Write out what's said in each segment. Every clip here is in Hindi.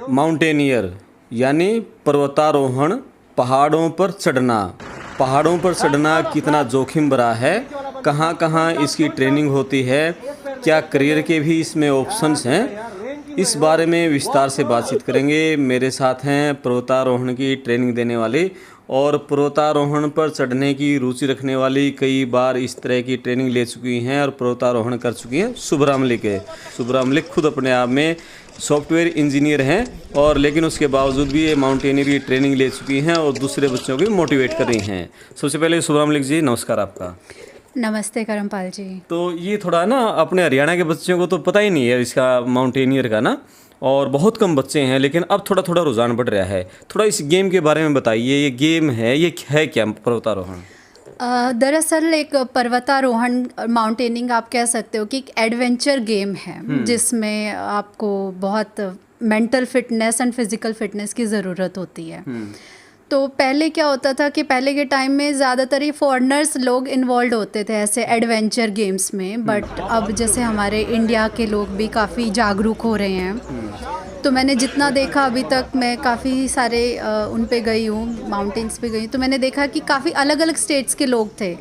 माउंटेनियर यानी पर्वतारोहण, पहाड़ों पर चढ़ना। पहाड़ों पर चढ़ना कितना जोखिम भरा है, कहाँ कहाँ इसकी ट्रेनिंग होती है, क्या करियर के भी इसमें ऑप्शंस हैं, इस बारे में विस्तार से बातचीत करेंगे। मेरे साथ हैं पर्वतारोहण की ट्रेनिंग देने वाली और पर्वतारोहण पर चढ़ने की रुचि रखने वाली, कई बार इस तरह की ट्रेनिंग ले चुकी हैं और पर्वतारोहण कर चुकी हैं, शुभ्रा मलिक है। शुभ्रा मलिक खुद अपने आप में सॉफ्टवेयर इंजीनियर हैं और लेकिन उसके बावजूद भी ये माउंटेनियर की ट्रेनिंग ले चुकी हैं और दूसरे बच्चों को मोटिवेट कर रही हैं। सबसे पहले शुभ्रा मलिक जी, नमस्कार आपका। नमस्ते करमपाल जी। तो ये थोड़ा ना अपने हरियाणा के बच्चों को तो पता ही नहीं है इसका माउंटेनियर का ना, और बहुत कम बच्चे हैं, लेकिन अब थोड़ा थोड़ा रुझान बढ़ रहा है। थोड़ा इस गेम के बारे में बताइए, ये गेम है, ये है क्या पर्वतारोहण? दरअसल एक पर्वतारोहण माउंटेनिंग आप कह सकते हो कि एक एडवेंचर गेम है जिसमें आपको बहुत mental fitness and physical fitness की ज़रूरत होती है। तो पहले क्या होता था कि पहले के टाइम में ज़्यादातर ये फॉरेनर्स लोग इन्वॉल्व होते थे ऐसे एडवेंचर गेम्स में, बट अब जैसे हमारे इंडिया के लोग भी काफ़ी जागरूक हो रहे हैं। तो मैंने जितना देखा अभी तक, मैं काफ़ी सारे उन पे गई हूँ, माउंटेन्स पे गई हूँ, तो मैंने देखा कि काफ़ी अलग अलग स्टेट्स के लोग थे।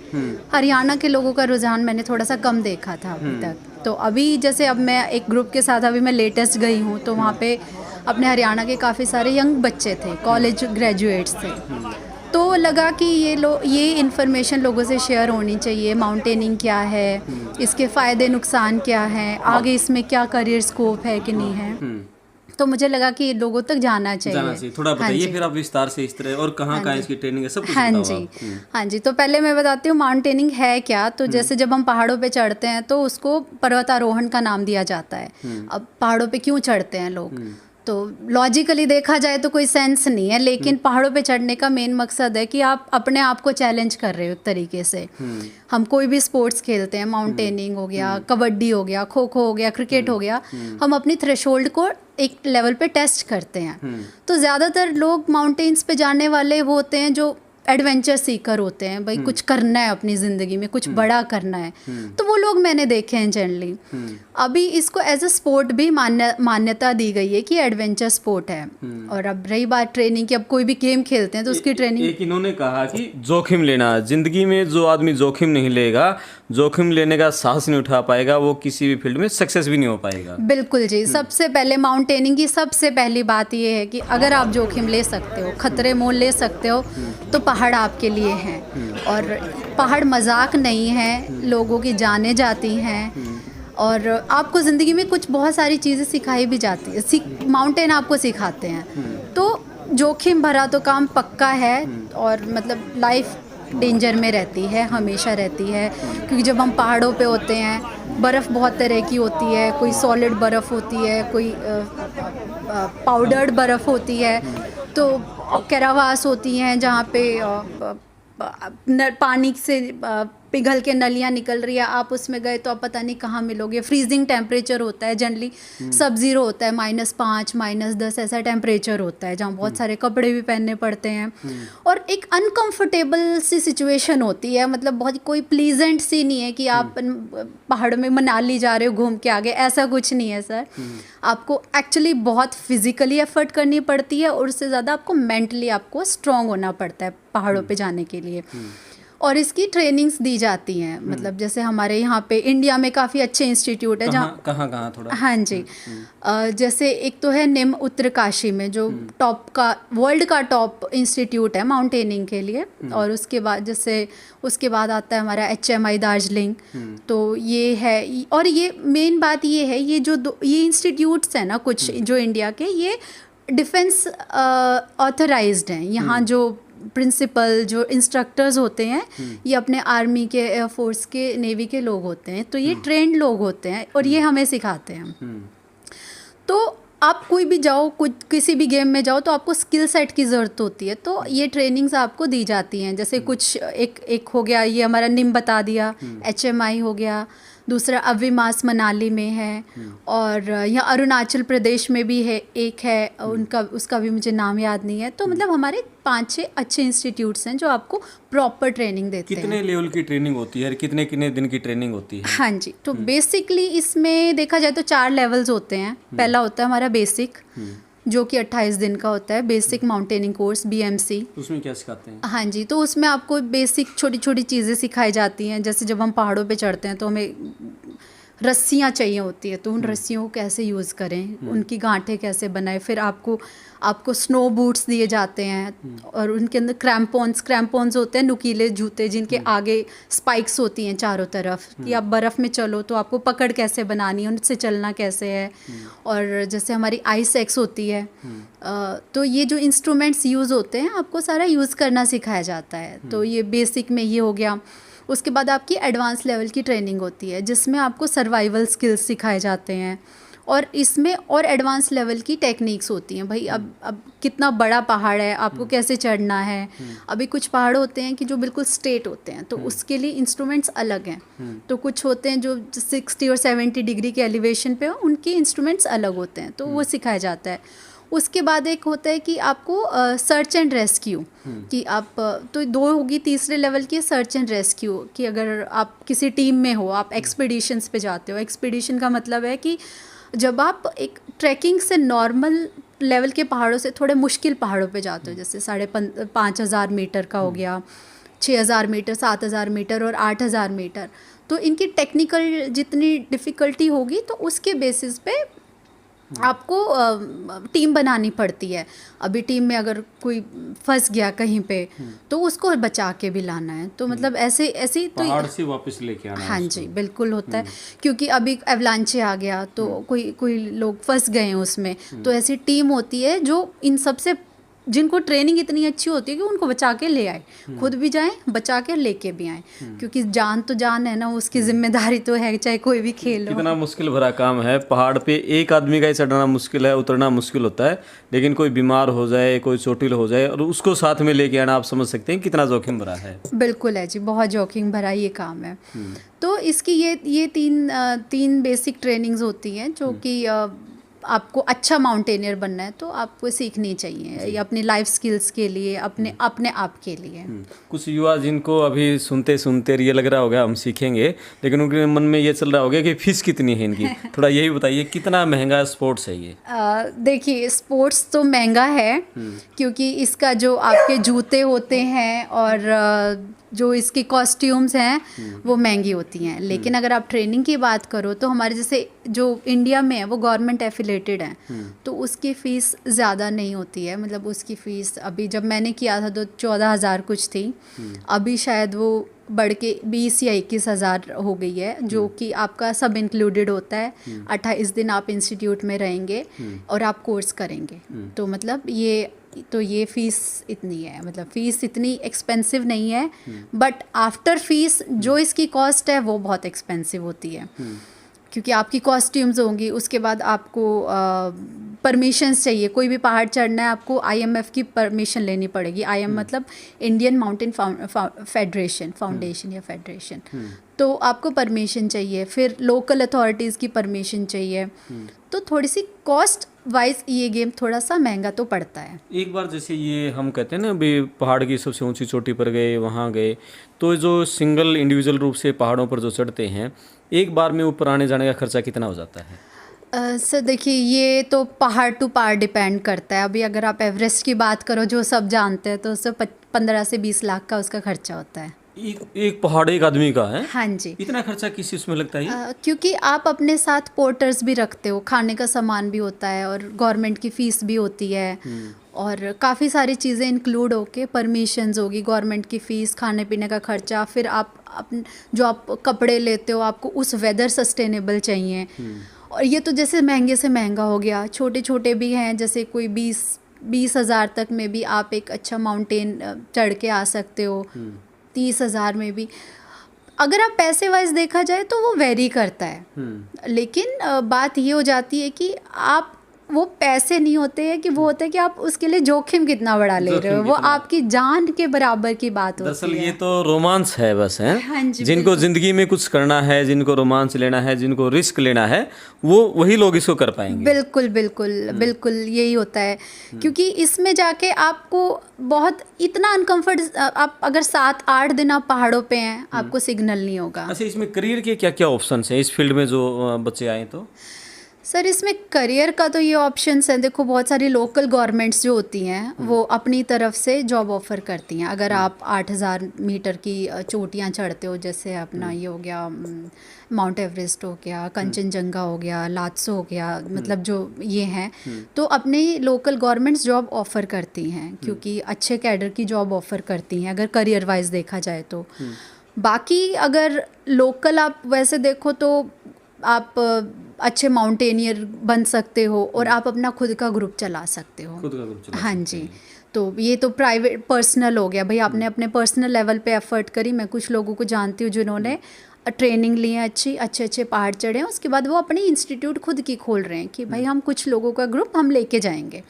हरियाणा के लोगों का रुझान मैंने थोड़ा सा कम देखा था अभी तक। तो अभी जैसे अब मैं एक ग्रुप के साथ अभी मैं लेटेस्ट गई हूँ, तो वहाँ पे अपने हरियाणा के काफ़ी सारे यंग बच्चे थे, कॉलेज ग्रेजुएट्स थे। तो लगा कि ये इन्फॉर्मेशन लोगों से शेयर होनी चाहिए। माउंटेनिंग क्या है, इसके फ़ायदे नुकसान क्या हैं, आगे इसमें क्या करियर स्कोप है कि नहीं है। तो मुझे लगा कि लोगों तक जाना चाहिए। थोड़ा बताइए फिर आप विस्तार से इस तरह, और कहाँ कहाँ इसकी ट्रेनिंग है, सब कुछ हाँ बताओ जी। आप। हाँ जी, तो पहले मैं बताती हूँ माउंटेनिंग है क्या। तो जैसे जब हम पहाड़ों पे चढ़ते हैं तो उसको पर्वतारोहण का नाम दिया जाता है। अब पहाड़ों पे क्यों चढ़ते हैं लोग, तो लॉजिकली देखा जाए तो कोई सेंस नहीं है, लेकिन पहाड़ों पे चढ़ने का मेन मकसद है कि आप अपने आप को चैलेंज कर रहे हो एक तरीके से। हम कोई भी स्पोर्ट्स खेलते हैं, माउंटेनिंग हो गया, कबड्डी हो गया, खो खो हो गया, क्रिकेट हो गया, हम अपनी थ्रेशोल्ड को एक लेवल पे टेस्ट करते हैं। तो ज़्यादातर लोग माउंटेन्स पे जाने वाले वो होते हैं जो एडवेंचर सीकर होते हैं, भाई कुछ करना है अपनी ज़िंदगी में, कुछ बड़ा करना है। तो वो लोग मैंने देखे हैं जनरली। अभी इसको एज अ स्पोर्ट भी मान्यता दी गई है कि एडवेंचर स्पोर्ट है। और अब रही बात ट्रेनिंग की, अब कोई भी गेम खेलते हैं तो उसकी ट्रेनिंग, एक इन्होंने कहा कि जोखिम लेना, जिंदगी में जो आदमी जोखिम नहीं लेगा, जोखिम लेने का साहस नहीं उठा पाएगा, वो किसी भी फील्ड में सक्सेस भी नहीं हो पाएगा। बिल्कुल जी। सबसे पहले माउंटेनिंग की सबसे पहली बात ये है कि अगर आप जोखिम ले सकते हो, खतरे मोल ले सकते हो, तो पहाड़ आपके लिए हैं। और पहाड़ मजाक नहीं है, लोगों की जानें जाती हैं और आपको ज़िंदगी में कुछ बहुत सारी चीज़ें सिखाई भी जाती है, माउंटेन आपको सिखाते हैं। तो जोखिम भरा तो काम पक्का है, और मतलब लाइफ डेंजर में रहती है, हमेशा रहती है, क्योंकि जब हम पहाड़ों पे होते हैं, बर्फ़ बहुत तरह की होती है, कोई सॉलिड बर्फ़ होती है, कोई पाउडर्ड बर्फ़ होती है, तो कैरावास होती हैं जहाँ पे पानी से पिघल के नलियाँ निकल रही है, आप उसमें गए तो आप पता नहीं कहाँ मिलोगे। फ्रीजिंग टेम्परेचर होता है जनरली, सब ज़ीरो होता है, -5 -10 ऐसा टेम्परेचर होता है, जहाँ बहुत सारे कपड़े भी पहनने पड़ते हैं। और एक अनकंफर्टेबल सी सिचुएशन होती है, मतलब बहुत कोई प्लीजेंट सी नहीं है कि आप पहाड़ में मनाली जा रहे हो घूम के आगे, ऐसा कुछ नहीं है सर। आपको एक्चुअली बहुत फिजिकली एफर्ट करनी पड़ती है, और उससे ज़्यादा आपको मेंटली आपको स्ट्रॉन्ग होना पड़ता है पहाड़ों पे जाने के लिए। और इसकी ट्रेनिंग्स दी जाती हैं, मतलब जैसे हमारे यहाँ पे इंडिया में काफ़ी अच्छे इंस्टीट्यूट है जहाँ कहाँ थोड़ा। हाँ जी। जैसे एक तो है निम उत्तरकाशी में, जो टॉप का वर्ल्ड का टॉप इंस्टीट्यूट है माउंटेनिंग के लिए। और उसके बाद उसके बाद आता है हमारा HMI दार्जिलिंग। तो ये है, और ये मेन बात ये है, ये इंस्टीट्यूट्स हैं ना कुछ जो इंडिया के, ये डिफेंस ऑथराइज्ड हैं। यहाँ जो प्रिंसिपल, जो इंस्ट्रक्टर्स होते हैं, ये अपने आर्मी के, एयरफोर्स के, नेवी के लोग होते हैं। तो ये ट्रेंड लोग होते हैं और ये हमें सिखाते हैं। तो आप कोई भी जाओ, किसी भी गेम में जाओ, तो आपको स्किल सेट की ज़रूरत होती है। तो ये ट्रेनिंग्स आपको दी जाती हैं। जैसे कुछ एक हो गया, ये हमारा निम बता दिया, HMI हो गया, दूसरा अविमास मनाली में है, और यहाँ अरुणाचल प्रदेश में भी है, एक है उनका, उसका भी मुझे नाम याद नहीं है। तो मतलब हमारे 5-6 अच्छे इंस्टीट्यूट्स हैं जो आपको प्रॉपर ट्रेनिंग देते हैं। कितने लेवल की ट्रेनिंग होती है, कितने कितने दिन की ट्रेनिंग होती है? हाँ जी, तो बेसिकली इसमें देखा जाए तो 4 लेवल्स होते हैं। पहला होता है हमारा बेसिक, जो कि 28 दिन का होता है, बेसिक माउंटेनिंग कोर्स BMC। उसमें क्या सिखाते हैं? हाँ जी, तो उसमें आपको बेसिक छोटी छोटी चीज़ें सिखाई जाती हैं। जैसे जब हम पहाड़ों पे चढ़ते हैं तो हमें रस्सियाँ चाहिए होती है, तो उन रस्सियों को कैसे यूज़ करें, उनकी गांठें कैसे बनाएं। फिर आपको स्नो बूट्स दिए जाते हैं, और उनके अंदर क्रैम्पॉन्स होते हैं, नुकीले जूते जिनके आगे स्पाइक्स होती हैं चारों तरफ, कि आप बर्फ़ में चलो तो आपको पकड़ कैसे बनानी है, उनसे चलना कैसे है। और जैसे हमारी आइस एक्स होती है, तो ये जो इंस्ट्रूमेंट्स यूज़ होते हैं आपको सारा यूज़ करना सिखाया जाता है। तो ये बेसिक में ये हो गया। उसके बाद आपकी एडवांस लेवल की ट्रेनिंग होती है, जिसमें आपको सर्वाइवल स्किल्स सिखाए जाते हैं, और इसमें और एडवांस लेवल की टेक्निक्स होती हैं। भाई अब कितना बड़ा पहाड़ है, आपको कैसे चढ़ना है। अभी कुछ पहाड़ होते हैं कि जो बिल्कुल स्ट्रेट होते हैं, तो उसके लिए इंस्ट्रूमेंट्स अलग हैं। तो कुछ होते हैं जो 60 और 70 डिग्री के एलिवेशन पे हो, उनके इंस्ट्रूमेंट्स अलग होते हैं, तो वो सिखाया जाता है। उसके बाद एक होता है कि आपको सर्च एंड रेस्क्यू, कि आप तो 2 होगी, तीसरे लेवल की सर्च एंड रेस्क्यू, कि अगर आप किसी टीम में हो, आप एक्सपीडिशंस पे जाते हो। एक्सपीडिशन का मतलब है कि जब आप एक ट्रैकिंग से नॉर्मल लेवल के पहाड़ों से थोड़े मुश्किल पहाड़ों पे जाते हो, जैसे 5,500 मीटर का हो गया, 6,000 मीटर, 7,000 मीटर और 8,000 मीटर, तो इनकी टेक्निकल जितनी डिफ़िकल्टी होगी तो उसके बेसिस पे आपको टीम बनानी पड़ती है। अभी टीम में अगर कोई फंस गया कहीं पे, तो उसको बचा के भी लाना है। तो मतलब ऐसे तो पहाड़ से वापस लेके आना है। हाँ जी, बिल्कुल होता है, क्योंकि अभी एवलांचे आ गया तो कोई लोग फंस गए हैं उसमें, तो ऐसी टीम होती है जो इन सब से, जिनको ट्रेनिंग इतनी अच्छी होती है कि उनको बचा के ले आए, खुद भी जाएं, बचा के लेके भी आए, क्योंकि जान तो जान है ना, उसकी जिम्मेदारी तो है, चाहे कोई भी खेल हो। कितना मुश्किल भरा काम है। पहाड़ पे एक आदमी का ही चढ़ना मुश्किल है, उतरना मुश्किल होता है, लेकिन कोई बीमार हो जाए, कोई चोटिल हो जाए और उसको साथ में लेके आना, आप समझ सकते हैं कितना जोखिम भरा है। बिल्कुल है जी, बहुत जोखिम भरा ये काम है। तो इसकी ये तीन बेसिक ट्रेनिंग्स होती हैं जो कि आपको अच्छा माउंटेनियर बनना है तो आपको सीखनी चाहिए, ये अपनी लाइफ स्किल्स के लिए, अपने आप के लिए। कुछ युवा जिनको अभी सुनते सुनते ये लग रहा होगा हम सीखेंगे, लेकिन उनके मन में ये चल रहा होगा कि फीस कितनी है इनकी, थोड़ा यही बताइए, कितना महंगा स्पोर्ट्स है ये? देखिए, स्पोर्ट्स तो महंगा है, क्योंकि इसका जो आपके जूते होते हैं और जो इसकी कॉस्ट्यूम्स हैं वो महंगी होती हैं। लेकिन अगर आप ट्रेनिंग की बात करो तो हमारे जैसे जो इंडिया में है वो गवर्नमेंट एफिलेटेड हैं, तो उसकी फ़ीस ज़्यादा नहीं होती है। मतलब उसकी फ़ीस अभी जब मैंने किया था तो 14,000 कुछ थी, अभी शायद वो बढ़ के 20 या 21,000 हो गई है, जो कि आपका सब इंक्लूडेड होता है। 28 दिन आप इंस्टीट्यूट में रहेंगे और आप कोर्स करेंगे, तो मतलब ये फ़ीस इतनी है। मतलब फ़ीस इतनी एक्सपेंसिव नहीं है, बट आफ्टर फीस जो इसकी कॉस्ट है वो बहुत एक्सपेंसिव होती है, क्योंकि आपकी कॉस्ट्यूम्स होंगी, उसके बाद आपको परमिशंस चाहिए। कोई भी पहाड़ चढ़ना है आपको IMF की परमिशन लेनी पड़ेगी। IM मतलब इंडियन माउंटेन फाउंडेशन या फेडरेशन, तो आपको परमिशन चाहिए, फिर लोकल अथॉरिटीज़ की परमिशन चाहिए। तो थोड़ी सी कॉस्ट वाइज ये गेम थोड़ा सा महंगा तो पड़ता है। एक बार जैसे ये हम कहते हैं ना, अभी पहाड़ की सबसे ऊंची चोटी पर गए, वहाँ गए, तो जो सिंगल इंडिविजुअल रूप से पहाड़ों पर जो चढ़ते हैं, एक बार में ऊपर आने जाने का खर्चा कितना हो जाता है? सर देखिए, ये तो पहाड़ टू पहाड़ डिपेंड करता है। अभी अगर आप एवरेस्ट की बात करो जो सब जानते हैं, तो उससे 15 से 20 लाख का उसका खर्चा होता है। एक पहाड़ एक आदमी का है? हाँ जी। इतना खर्चा किस चीज़ में लगता है? क्योंकि आप अपने साथ पोर्टर्स भी रखते हो, खाने का सामान भी होता है, और गवर्नमेंट की फ़ीस भी होती है, और काफ़ी सारी चीज़ें इंक्लूड होके, परमिशंस होगी, गवर्नमेंट की फ़ीस, खाने पीने का खर्चा, फिर आप जो आप कपड़े लेते हो आपको उस वेदर सस्टेनेबल चाहिए। और ये तो जैसे महंगे से महंगा हो गया, छोटे छोटे भी हैं, जैसे कोई 20,000 तक में भी आप एक अच्छा माउंटेन चढ़ के आ सकते हो, 30,000 में भी। अगर आप पैसे वाइज देखा जाए तो वो वेरी करता है, लेकिन बात ये हो जाती है कि आप वो पैसे नहीं होते हैं कि वो होता है कि आप उसके लिए जोखिम कितना बड़ा ले रहे हो, वो आपकी जान के बराबर की बात होती दरअसल है। ये तो रोमांस है बस, है। हाँ जी, जिनको जिंदगी में कुछ करना है, जिनको रोमांस लेना है, जिनको रिस्क लेना है, वो वही लोग इसको कर पाएंगे। बिल्कुल बिल्कुल बिल्कुल यही होता है, क्योंकि इसमें जाके आपको बहुत इतना अनकंफर्ट, आप अगर 7-8 दिन आप पहाड़ों पे हैं, आपको सिग्नल नहीं होगा। अच्छा, इसमें करियर के क्या क्या ऑप्शंस हैं इस फील्ड में जो बच्चे आए तो? सर इसमें करियर का तो ये ऑप्शंस हैं, देखो बहुत सारी लोकल गवर्नमेंट्स जो होती हैं वो अपनी तरफ से जॉब ऑफ़र करती हैं। अगर आप 8,000 मीटर की चोटियाँ चढ़ते हो, जैसे अपना ये हो गया माउंट एवरेस्ट हो गया, कंचनजंगा हो गया, लात्सो हो गया, मतलब जो ये हैं, तो अपने लोकल गवर्नमेंट्स जॉब ऑफ़र करती हैं, क्योंकि अच्छे कैडर की जॉब ऑफ़र करती हैं अगर करियर वाइज देखा जाए तो। बाकी अगर लोकल आप वैसे देखो तो आप अच्छे माउंटेनियर बन सकते हो और आप अपना खुद का ग्रुप चला सकते हो। खुद का ग्रुप चला हाँ सकते जी, हैं। तो ये तो प्राइवेट पर्सनल हो गया भाई, आपने अपने पर्सनल लेवल पे एफर्ट करी। मैं कुछ लोगों को जानती हूँ जिन्होंने ट्रेनिंग ली है, अच्छे पहाड़ चढ़े हैं, उसके बाद वो अपनी इंस्टीट्यूट खुद की खोल रहे हैं कि भाई हम कुछ लोगों का ग्रुप हम लेके जाएंगे।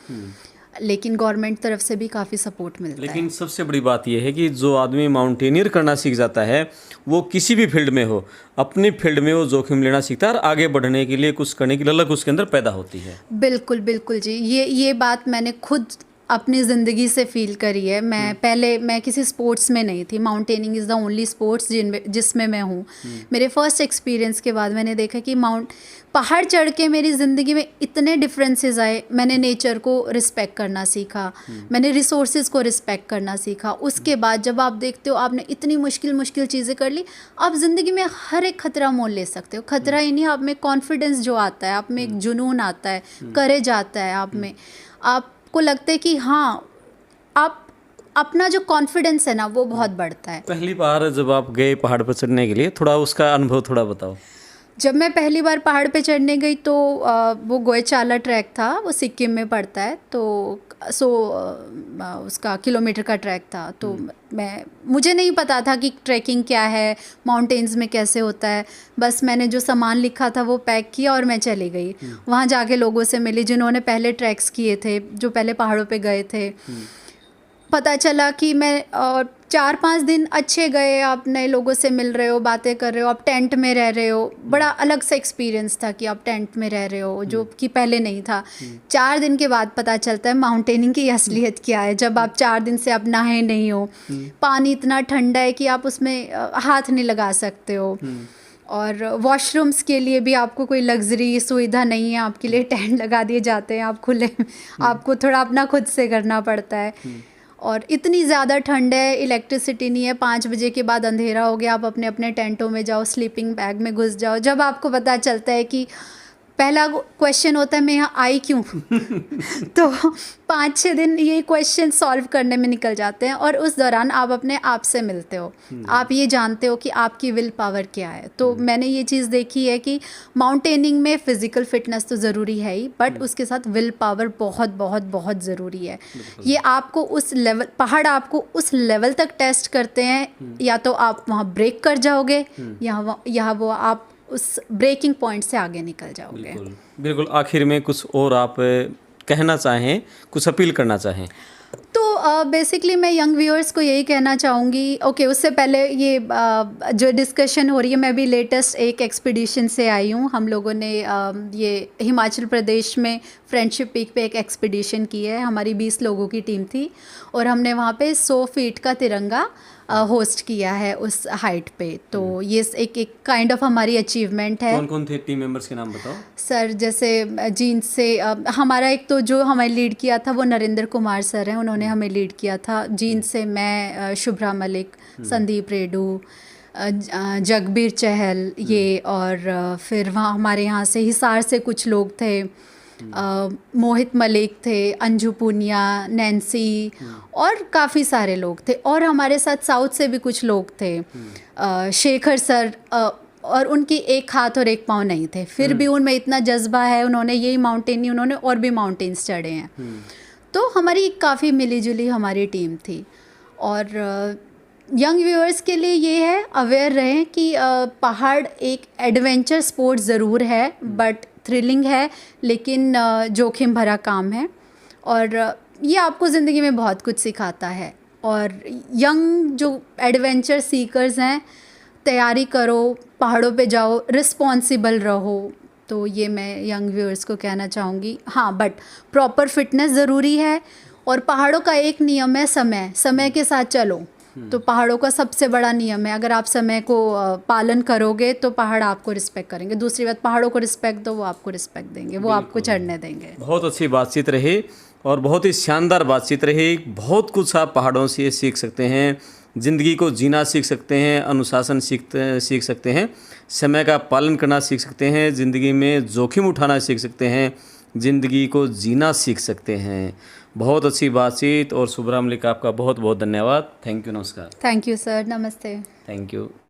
लेकिन गवर्नमेंट तरफ से भी काफ़ी सपोर्ट मिलता है। लेकिन सबसे बड़ी बात यह है कि जो आदमी माउंटेनियर करना सीख जाता है, वो किसी भी फील्ड में हो, अपनी फील्ड में वो जोखिम लेना सीखता है और आगे बढ़ने के लिए, कुछ करने की ललक उसके अंदर पैदा होती है। बिल्कुल बिल्कुल जी, ये बात मैंने खुद अपनी ज़िंदगी से फील करी है। मैं किसी स्पोर्ट्स में नहीं थी, mountaining is the only sports जिसमें मैं हूँ। मेरे फर्स्ट एक्सपीरियंस के बाद मैंने देखा कि पहाड़ चढ़ के मेरी ज़िंदगी में इतने डिफरेंसेस आए। मैंने नेचर को रिस्पेक्ट करना सीखा, मैंने रिसोर्सेज को रिस्पेक्ट करना सीखा। उसके बाद जब आप देखते हो आपने इतनी मुश्किल चीज़ें कर ली, आप ज़िंदगी में हर एक खतरा मोल ले सकते हो। खतरा ही नहीं, आप में कॉन्फिडेंस जो आता है, आप में एक जुनून आता है, करेज आता है आप में, आपको लगता है कि हाँ, आप अपना जो कॉन्फिडेंस है ना वो बहुत बढ़ता है। पहली बार जब आप गए पहाड़ पर चढ़ने के लिए, थोड़ा उसका अनुभव थोड़ा बताओ। जब मैं पहली बार पहाड़ पे चढ़ने गई तो वो गोयचाला ट्रैक था, वो सिक्किम में पड़ता है, तो उसका किलोमीटर का ट्रैक था। तो मुझे नहीं पता था कि ट्रैकिंग क्या है, माउंटेन्स में कैसे होता है। बस मैंने जो सामान लिखा था वो पैक किया और मैं चली गई। वहाँ जाके लोगों से मिली जिन्होंने पहले ट्रैक्स किए थे, जो पहले पहाड़ों पे गए थे। पता चला कि मैं 4-5 दिन अच्छे गए, आप नए लोगों से मिल रहे हो, बातें कर रहे हो, आप टेंट में रह रहे हो। बड़ा अलग सा एक्सपीरियंस था कि आप टेंट में रह रहे हो, जो कि पहले नहीं था। 4 दिन के बाद पता चलता है माउंटेनिंग की असलियत क्या है। जब आप 4 दिन से आप नहाए नहीं हो, पानी इतना ठंडा है कि आप उसमें हाथ नहीं लगा सकते हो, और वॉशरूम्स के लिए भी आपको कोई लग्जरी सुविधा नहीं है, आपके लिए टेंट लगा दिए जाते हैं, आप खुले आपको थोड़ा अपना खुद से करना पड़ता है। और इतनी ज़्यादा ठंड है, इलेक्ट्रिसिटी नहीं है, 5 बजे के बाद अंधेरा हो गया, आप अपने अपने टेंटों में जाओ, स्लीपिंग बैग में घुस जाओ। जब आपको पता चलता है कि पहला क्वेश्चन होता है मैं यहाँ आई क्यों तो 5-6 दिन ये क्वेश्चन सॉल्व करने में निकल जाते हैं, और उस दौरान आप अपने आप से मिलते हो, आप ये जानते हो कि आपकी विल पावर क्या है। तो मैंने ये चीज़ देखी है कि माउंटेनिंग में फ़िज़िकल फिटनेस तो ज़रूरी है ही, बट उसके साथ विल पावर बहुत बहुत बहुत ज़रूरी है। ये आपको उस लेवल, पहाड़ आपको उस लेवल तक टेस्ट करते हैं, या तो आप वहाँ ब्रेक कर जाओगे या वो आप उस ब्रेकिंग पॉइंट से आगे निकल जाओगे। बिल्कुल। आखिर में कुछ और आप कहना चाहें, कुछ अपील करना चाहें तो बेसिकली मैं यंग व्यूअर्स को यही कहना चाहूँगी। ओके, उससे पहले ये जो डिस्कशन हो रही है, मैं भी लेटेस्ट एक एक्सपीडिशन से आई हूँ। हम लोगों ने ये हिमाचल प्रदेश में फ्रेंडशिप पीक पे एक एक्सपीडिशन की है। हमारी 20 लोगों की टीम थी, और हमने वहाँ पे 100 फीट का तिरंगा होस्ट किया है उस हाइट पे। तो ये एक काइंड ऑफ हमारी अचीवमेंट है। कौन कौन थे टीम मेंबर्स के नाम बताओ सर। जैसे जींद से हमारा एक तो जो हमें लीड किया था वो नरेंद्र कुमार सर हैं, उन्होंने हमें लीड किया था। जींद से मैं, शुभ्रा मलिक, संदीप रेडू, जगबीर चहल, ये, और फिर वहाँ हमारे यहाँ से हिसार से कुछ लोग थे, मोहित मलिक थे, अंजू पूनिया, नैन्सी, और काफ़ी सारे लोग थे। और हमारे साथ साउथ से भी कुछ लोग थे, शेखर सर, और उनकी एक हाथ और एक पाँव नहीं थे, फिर भी उनमें इतना जज्बा है, उन्होंने यही माउंटेन नहीं, उन्होंने और भी माउंटेन्स चढ़े हैं। तो हमारी काफ़ी मिलीजुली हमारी टीम थी। और यंग व्यूअर्स के लिए ये है, अवेयर रहें कि पहाड़ एक एडवेंचर स्पोर्ट ज़रूर है, बट थ्रिलिंग है लेकिन जोखिम भरा काम है, और ये आपको ज़िंदगी में बहुत कुछ सिखाता है। और यंग जो एडवेंचर सीकर्स हैं, तैयारी करो, पहाड़ों पे जाओ, रिस्पॉन्सिबल रहो। तो ये मैं यंग व्यूअर्स को कहना चाहूँगी। हाँ, बट प्रॉपर फिटनेस ज़रूरी है, और पहाड़ों का एक नियम है, समय के साथ चलो। तो पहाड़ों का सबसे बड़ा नियम है, अगर आप समय को पालन करोगे तो पहाड़ आपको रिस्पेक्ट करेंगे। दूसरी बात, पहाड़ों को रिस्पेक्ट दो, वो आपको रिस्पेक्ट देंगे, वो आपको चढ़ने देंगे। बहुत अच्छी बातचीत रही और बहुत ही शानदार बातचीत रही। बहुत कुछ आप पहाड़ों से सीख सकते हैं, ज़िंदगी को जीना सीख सकते हैं, अनुशासन सीख सकते हैं, समय का पालन करना सीख सकते हैं, ज़िंदगी में जोखिम उठाना सीख सकते हैं, ज़िंदगी को जीना सीख सकते हैं। बहुत अच्छी बातचीत। और शुभ्रा मलिक, आपका बहुत बहुत धन्यवाद। थैंक यू, नमस्कार। थैंक यू सर, नमस्ते। Thank you.